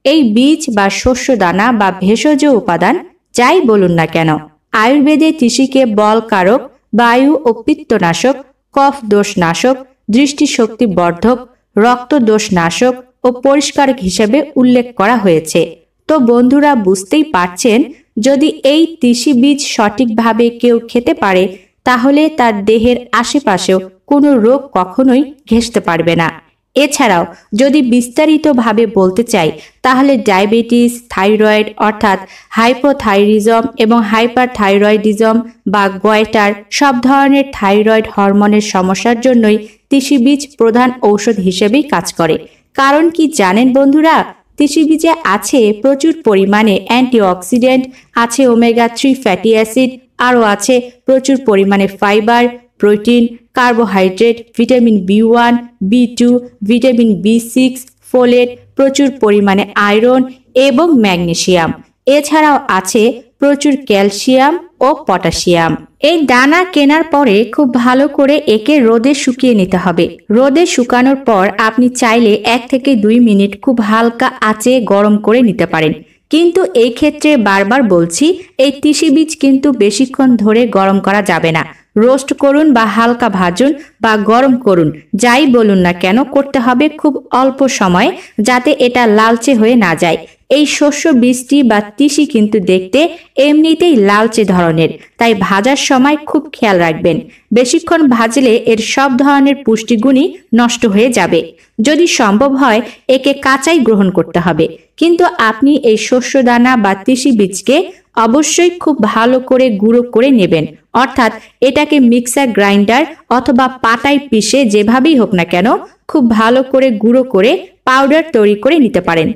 এই বীজ বা শস্য দানা বা ভেষজ উপাদান যাই বলুন না কেন, আয়ুর্বেদে তিসিকে বলকারক, বায়ু ও পিত্তনাশক, কফ দোষনাশক, দৃষ্টিশক্তি বর্ধক, রক্ত দোষনাশক ও পরিষ্কারক হিসেবে উল্লেখ করা হয়েছে। তো বন্ধুরা বুঝতেই পারছেন, যদি এই তিসি বীজ সঠিকভাবে কেউ খেতে পারে তাহলে তার দেহের আশেপাশেও কোনো রোগ কখনোই ঘেঁষতে পারবে না। এছাড়াও যদি বিস্তারিতভাবে বলতে চাই তাহলে ডায়াবেটিস, থাইরয়েড অর্থাৎ হাইপোথাইরিজম এবং হাইপারথাইরয়েডিজম বা গয়টার সব ধরনের থাইরয়েড হরমোনের সমস্যার জন্যই তিসি বীজ প্রধান ঔষধ হিসেবেই কাজ করে। কারণ কি জানেন বন্ধুরা, তিসি বীজে আছে প্রচুর পরিমাণে অ্যান্টিঅক্সিডেন্ট, আছে ওমেগা 3 ফ্যাটি অ্যাসিড, আরও আছে প্রচুর পরিমাণে fibre, protein, carbohydrate, vitamin B one, B two, vitamin বি6, ফোলেট, প্রচুর পরিমাণে আয়রন এবং ম্যাগনেসিয়াম। এছাড়াও আছে প্রচুর ক্যালসিয়াম ও পটাশিয়াম। এই দানা কেনার পরে খুব ভালো করে একে রোদে শুকিয়ে নিতে হবে। রোদে শুকানোর পর আপনি চাইলে 1 থেকে 2 মিনিট খুব হালকা আঁচে গরম করে নিতে পারেন। কিন্তু এই ক্ষেত্রে বারবার বলছি, এই তিসি বীজ কিন্তু বেশিক্ষণ ধরে গরম করা যাবে না। রোস্ট করুন বা হালকা ভাজুন বা গরম করুন, যাই বলুন না কেন করতে হবে খুব অল্প সময়ে, যাতে এটা লালচে হয়ে না যায়। এই শস্য বীজটি বা তিসি কিন্তু দেখতে এমনিতেই লালচে ধরনের, তাই ভাজার সময় খুব খেয়াল রাখবেন। বেশিক্ষণ ভাজলে এর সব ধরনের পুষ্টিগুণই নষ্ট হয়ে যাবে। যদি সম্ভব হয় একে কাঁচাই গ্রহণ করতে হবে। কিন্তু আপনি এই শস্য দানা বা তিসি বীজকে অবশ্যই খুব ভালো করে গুঁড়ো করে নেবেন, অর্থাৎ এটাকে মিক্সার গ্রাইন্ডার অথবা পাটায় পিষে যেভাবেই হোক না কেন খুব ভালো করে গুঁড়ো করে পাউডার তৈরি করে নিতে পারেন।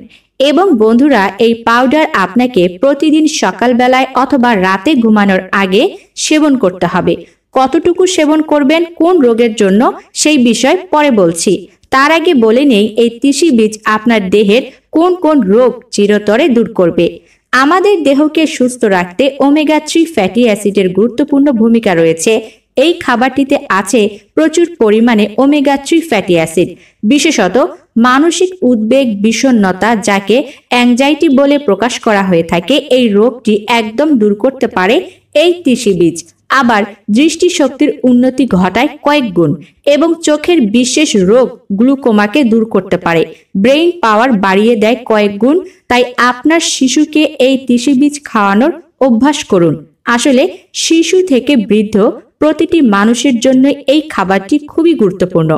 এবং বন্ধুরা, এই পাউডার আপনাকে প্রতিদিন সকালবেলায় অথবা রাতে ঘুমানোর আগে সেবন করতে হবে। কতটুকু সেবন করবেন, কোন রোগের জন্য, সেই বিষয় পরে বলছি। তার আগে বলে নেই এই তিসি বীজ আপনার দেহের কোন কোন রোগ চিরতরে দূর করবে। আমাদের দেহকে সুস্থ রাখতে ওমেগা 3 ফ্যাটি অ্যাসিডের গুরুত্বপূর্ণ ভূমিকা রয়েছে। এই খাবারটিতে আছে প্রচুর পরিমাণে ওমেগা 3 ফ্যাটি অ্যাসিড। বিশেষত মানসিক উদ্বেগ, বিষণ্ণতা, যাকে অ্যাংজাইটি বলে প্রকাশ করা হয়ে থাকে, এই রোগটি একদম দূর করতে পারে এই তিসি বীজ। আবার দৃষ্টিশক্তির উন্নতি ঘটায় কয়েক গুণ এবং চোখের বিশেষ রোগ গ্লুকোমাকে দূর করতে পারে। ব্রেইন পাওয়ার বাড়িয়ে দেয় কয়েক গুণ। তাই আপনার শিশুকে এই তিসি বীজ খাওয়ানোর অভ্যাস করুন। আসলে শিশু থেকে বৃদ্ধ প্রতিটি মানুষের জন্য এই খাবারটি খুবই গুরুত্বপূর্ণ।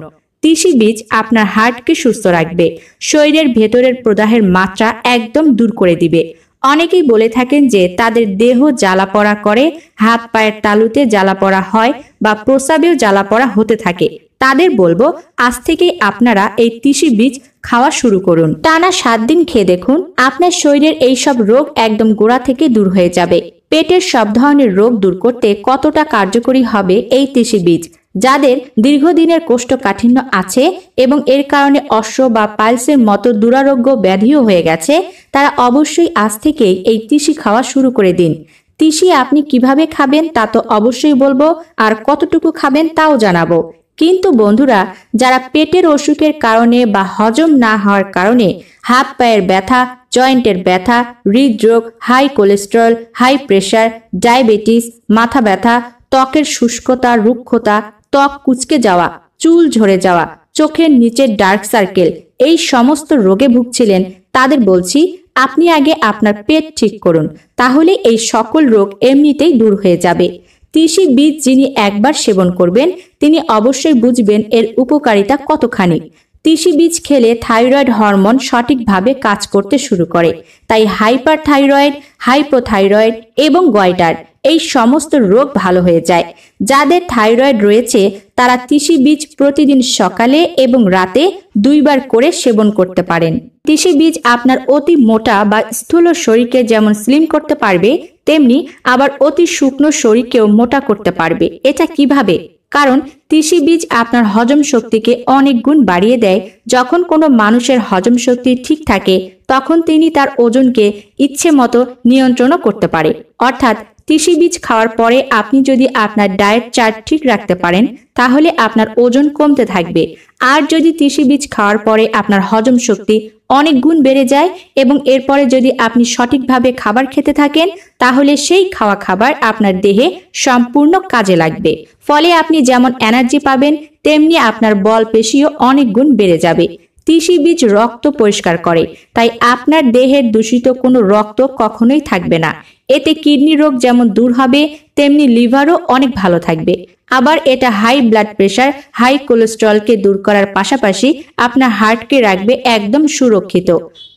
তিসি বীজ আপনার হার্টকে সুস্থ রাখবে, শরীরের ভেতরের প্রদাহের মাত্রা একদম দূর করে দিবে। অনেকেই বলে থাকেন যে তাদের দেহ জ্বালাপড়া করে, হাত পায়ের তালুতে জ্বালাপড়া হয় বা প্রস্রাবেও জ্বালাপড়া হতে থাকে। তাদের বলবো, আজ থেকেই আপনারা এই তিসি বীজ খাওয়া শুরু করুন। টানা 7 দিন খেয়ে দেখুন, আপনার শরীরের এই সব রোগ একদম গোড়া থেকে দূর হয়ে যাবে। পেটের সব ধরনের রোগ দূর করতে কতটা কার্যকরী হবে এই তিসি বীজ। যাদের দীর্ঘদিনের কোষ্ঠকাঠিন্য আছে এবং এর কারণে অশ্ব বা পাইলসের মতো দুরারোগ্য ব্যাধিও হয়ে গেছে, তারা অবশ্যই আজ থেকেই এই তিসি খাওয়া শুরু করে দিন। তিসি আপনি কিভাবে খাবেন তা তো অবশ্যই বলবো, আর কতটুকু খাবেন তাও জানাবো। কিন্তু বন্ধুরা, যারা পেটের অসুখের কারণে বা হজম না হওয়ার কারণে হাত পায়ের ব্যথা, জয়েন্টের ব্যথা, হৃদরোগ, high cholesterol, high pressure, diabetes, মাথা ব্যথা, ত্বকের শুষ্কতা, রুক্ষতা, ত্বক কুঁচকে যাওয়া, চুল ঝরে যাওয়া, চোখের নিচে ডার্ক সার্কেল, এই সমস্ত রোগে ভুগছিলেন, তাদের বলছি আপনি আগে আপনার পেট ঠিক করুন, তাহলে এই সকল রোগ এমনিতেই দূর হয়ে যাবে। তিসি বীজ যিনি একবার সেবন করবেন তিনি অবশ্যই বুঝবেন এর উপকারিতা কতখানি। তিসি বীজ খেলে থাইরয়েড হরমোন সঠিকভাবে কাজ করতে শুরু করে, তাই হাইপার থাইরয়েড, হাইপোথাইরয়েড এবং গয়টার এই সমস্ত রোগ ভালো হয়ে যায়। যাদের থাইরয়েড রয়েছে তারা তিসি বীজ প্রতিদিন সকালে এবং রাতে 2 বার করে সেবন করতে পারেন। তিসি বীজ আপনার অতি মোটা বা স্থূল শরীরকে যেমন স্লিম করতে পারবে, তেমনি আবার অতি শুকনো শরীরকেও মোটা করতে পারবে। এটা কিভাবে? কারণ তিসি বীজ আপনার হজম শক্তিকে অনেক গুণ বাড়িয়ে দেয়। যখন কোনো মানুষের হজম শক্তি ঠিক থাকে তখন তিনি তার ওজনকে ইচ্ছে মতো নিয়ন্ত্রণ করতে পারে। অর্থাৎ তিসি বীজ খাওয়ার পরে আপনি যদি আপনার ডায়েট চার্ট ঠিক রাখতে পারেন তাহলে আপনার ওজন কমতে থাকবে। আর যদি তিসি বীজ খাওয়ার পরে আপনার হজম শক্তি অনেক গুণ বেড়ে যায় এবং এরপরে যদি আপনি সঠিকভাবে খাবার খেতে থাকেন তাহলে সেই খাওয়া খাবার আপনার দেহে সম্পূর্ণ কাজে লাগবে। ফলে আপনি যেমন এনার্জি পাবেন তেমনি আপনার বল পেশিও অনেক গুণ বেড়ে যাবে। তিসি বীজ রক্ত পরিষ্কার করে, তাই আপনার দেহের দূষিত কোনো রক্ত কখনোই থাকবে না। এতে কিডনি রোগ যেমন দূর হবে তেমনি লিভারও অনেক ভালো থাকবে। আবার এটা হাই ব্লাড প্রেশার, হাই কোলেস্টেরলকে দূর করার পাশাপাশি আপনার হার্টকে রাখবে একদম সুরক্ষিত।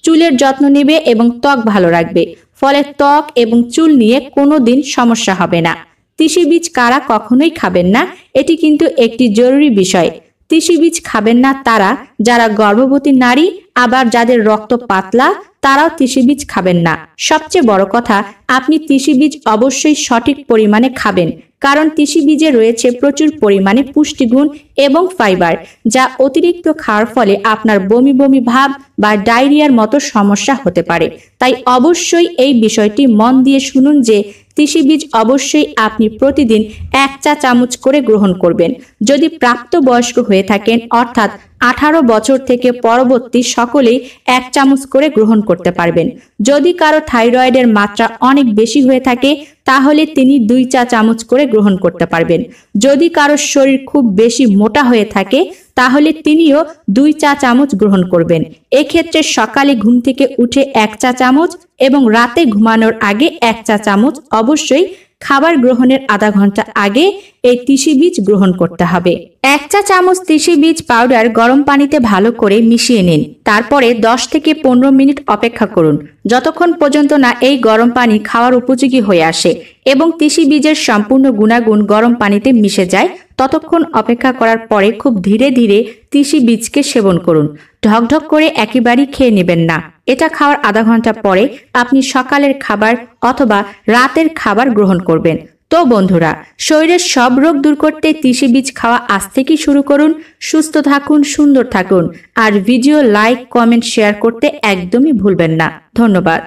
চুলের যত্ন নেবে এবং ত্বক ভালো রাখবে, ফলে ত্বক এবং চুল নিয়ে কোনোদিন সমস্যা হবে না। তিসি বীজ কারা কখনোই খাবেন না, এটি কিন্তু একটি জরুরি বিষয়। তিসি বীজ খাবেন না তারা যারা গর্ভবতী নারী, আবার যাদের রক্ত পাতলা তারাও তিসি বীজ খাবেন না। সবচেয়ে বড় কথা, আপনি তিসি বীজ অবশ্যই সঠিক পরিমাণে খাবেন, কারণ তিসি বীজে রয়েছে প্রচুর পরিমাণে পুষ্টিগুণ এবং ফাইবার, যা অতিরিক্ত খাওয়ার ফলে আপনার বমি বমি ভাব বা ডায়রিয়ার মতো সমস্যা হতে পারে। তাই অবশ্যই এই বিষয়টি মন দিয়ে শুনুন যে তিসি বীজ অবশ্যই আপনি প্রতিদিন 1 চা চামচ করে গ্রহণ করবেন। যদি প্রাপ্তবয়স্ক হয়ে থাকেন অর্থাৎ 18 বছর থেকে পরবর্তী সকলেই 1 চামচ করে গ্রহণ করতে পারবেন। যদি কারো থাইরয়েডের মাত্রা অনেক বেশি হয়ে থাকে তাহলে তিনি 2 চা চামচ করে গ্রহণ করতে পারবেন। যদি কারো শরীর খুব বেশি মোটা হয়ে থাকে তাহলে তিনিও 2 চা চামচ গ্রহণ করবেন। এক্ষেত্রে সকালে ঘুম থেকে উঠে 1 চা চামচ এবং রাতে ঘুমানোর আগে 1 চা চামচ অবশ্যই খাবার গ্রহণের আধা ঘন্টা আগে এই তিসি বীজ গ্রহণ করতে হবে। 1 চা চামচ তিসি বীজ পাউডার গরম পানিতে ভালো করে মিশিয়ে নিন। তারপরে 10 থেকে 15 মিনিট অপেক্ষা করুন, যতক্ষণ পর্যন্ত না এই গরম পানি খাওয়ার উপযোগী হয়ে আসে এবং তিসি বীজের সম্পূর্ণ গুণাগুণ গরম পানিতে মিশে যায়। ততক্ষণ অপেক্ষা করার পরে খুব ধীরে ধীরে তিসি বীজকে সেবন করুন। ঢকঢক করে একেবারেই খেয়ে নেবেন না। এটা খাওয়ার আধা ঘন্টা পরে আপনি সকালের খাবার অথবা রাতের খাবার গ্রহণ করবেন। তো বন্ধুরা, শরীরের সব রোগ দূর করতে তিসি বীজ খাওয়া আজ থেকেই শুরু করুন। সুস্থ থাকুন, সুন্দর থাকুন, আর ভিডিও লাইক, কমেন্ট, শেয়ার করতে একদমই ভুলবেন না। ধন্যবাদ।